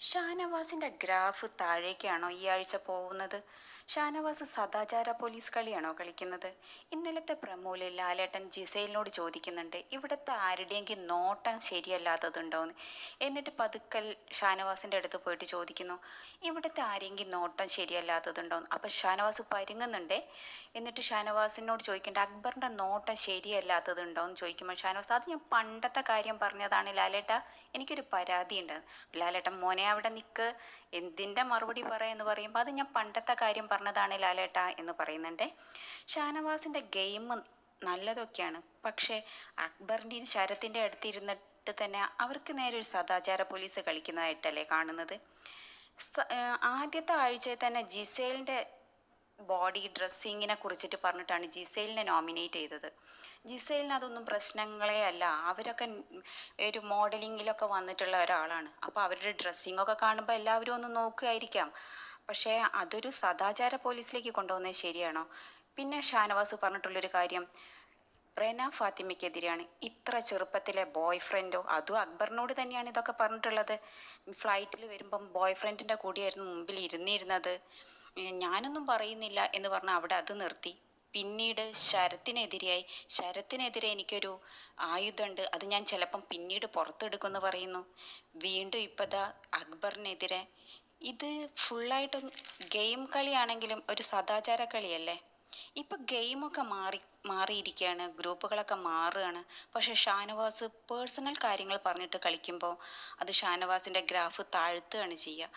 ഷാനവാസിന്റെ graph താഴേക്കാണോ ഈ ആഴ്ച പോകുന്നത്? ഷാനവാസ് സദാചാര പോലീസ് കളിയാണോ കളിക്കുന്നത്? ഇന്നലത്തെ പ്രമോയിൽ ലാലേട്ടൻ ജിസൈലിനോട് ചോദിക്കുന്നുണ്ട് ഇവിടുത്തെ ആരുടെയെങ്കിലും നോട്ടം ശരിയല്ലാത്തതുണ്ടോയെന്ന്. എന്നിട്ട് പതുക്കൽ ഷാനവാസിൻ്റെ അടുത്ത് പോയിട്ട് ചോദിക്കുന്നു ഇവിടുത്തെ ആരെങ്കിലും നോട്ടം ശരിയല്ലാത്തതുണ്ടോയെന്ന്. അപ്പം ഷാനവാസ് പരുങ്ങുന്നുണ്ടേ. എന്നിട്ട് ഷാനവാസിനോട് ചോദിക്കേണ്ട അക്ബറിൻ്റെ നോട്ടം ശരിയല്ലാത്തതുണ്ടോയെന്ന് ചോദിക്കുമ്പോൾ ഷാനവാസ് അത് ഞാൻ പണ്ടത്തെ കാര്യം പറഞ്ഞതാണ് ലാലേട്ട, എനിക്കൊരു പരാതിയുണ്ട്. ലാലേട്ടൻ മോനെ അവിടെ നിൽക്ക്, എന്തിൻ്റെ മറുപടി പറയാമെന്ന് പറയുമ്പോൾ അത് ഞാൻ പണ്ടത്തെ കാര്യം പറഞ്ഞതാണ് ലാലേട്ട എന്ന് പറയുന്നുണ്ട്. ഷാനവാസിൻ്റെ ഗെയിം നല്ലതൊക്കെയാണ്, പക്ഷേ അക്ബറിൻ്റെയും ശരത്തിൻ്റെ അടുത്തിരുന്നിട്ട് തന്നെ അവർക്ക് നേരെ ഒരു സദാചാര പോലീസ് കളിക്കുന്നതായിട്ടല്ലേ കാണുന്നത്. ആദ്യത്തെ ആഴ്ചയിൽ തന്നെ ജിസേലിൻ്റെ ബോഡി ഡ്രസ്സിങ്ങിനെ കുറിച്ചിട്ട് പറഞ്ഞിട്ടാണ് ജിസൈലിനെ നോമിനേറ്റ് ചെയ്തത്. ജിസൈലിന് അതൊന്നും പ്രശ്നങ്ങളേ അല്ല, അവരൊക്കെ ഒരു മോഡലിങ്ങിലൊക്കെ വന്നിട്ടുള്ള ഒരാളാണ്. അപ്പോൾ അവരുടെ ഡ്രസ്സിങ്ങൊക്കെ കാണുമ്പോൾ എല്ലാവരും ഒന്ന് നോക്കുമായിരിക്കാം. പക്ഷേ അതൊരു സദാചാര പോലീസിലേക്ക് കൊണ്ടുപോകുന്നത് ശരിയാണോ? പിന്നെ ഷാനവാസ് പറഞ്ഞിട്ടുള്ളൊരു കാര്യം റെന ഫാത്തിമയ്ക്കെതിരെയാണ്. ഇത്ര ചെറുപ്പത്തിലെ ബോയ് ഫ്രണ്ടോ, അതും അക്ബറിനോട് തന്നെയാണ് ഇതൊക്കെ പറഞ്ഞിട്ടുള്ളത്. ഫ്ലൈറ്റിൽ വരുമ്പം ബോയ് ഫ്രണ്ടിൻ്റെ കൂടെയായിരുന്നു മുമ്പിൽ ഇരുന്നിരുന്നത്. ഞാനൊന്നും പറയുന്നില്ല എന്ന് പറഞ്ഞാൽ അവിടെ അത് നിർത്തി. പിന്നീട് ശരത്തിനെതിരെ എനിക്കൊരു ആയുധമുണ്ട്, അത് ഞാൻ ചിലപ്പം പിന്നീട് പുറത്തെടുക്കുമെന്ന് പറയുന്നു. വീണ്ടും ഇപ്പതാ അക്ബറിനെതിരെ. ഇത് ഫുള്ളായിട്ടും ഗെയിം കളിയാണെങ്കിലും ഒരു സദാചാര കളിയല്ലേ. ഇപ്പം ഗെയിമൊക്കെ മാറിയിരിക്കുകയാണ്, ഗ്രൂപ്പുകളൊക്കെ മാറുകയാണ്. പക്ഷേ ഷാനവാസ് പേഴ്സണൽ കാര്യങ്ങൾ പറഞ്ഞിട്ട് കളിക്കുമ്പോൾ അത് ഷാനവാസിൻ്റെ ഗ്രാഫ് താഴ്ത്തുകയാണ് ചെയ്യുക.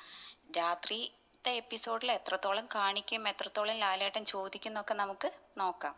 രാത്രിത്തെ എപ്പിസോഡിൽ എത്രത്തോളം കാണിക്കും, എത്രത്തോളം ലാലേട്ടൻ ചോദിക്കുന്നൊക്കെ നമുക്ക് നോക്കാം.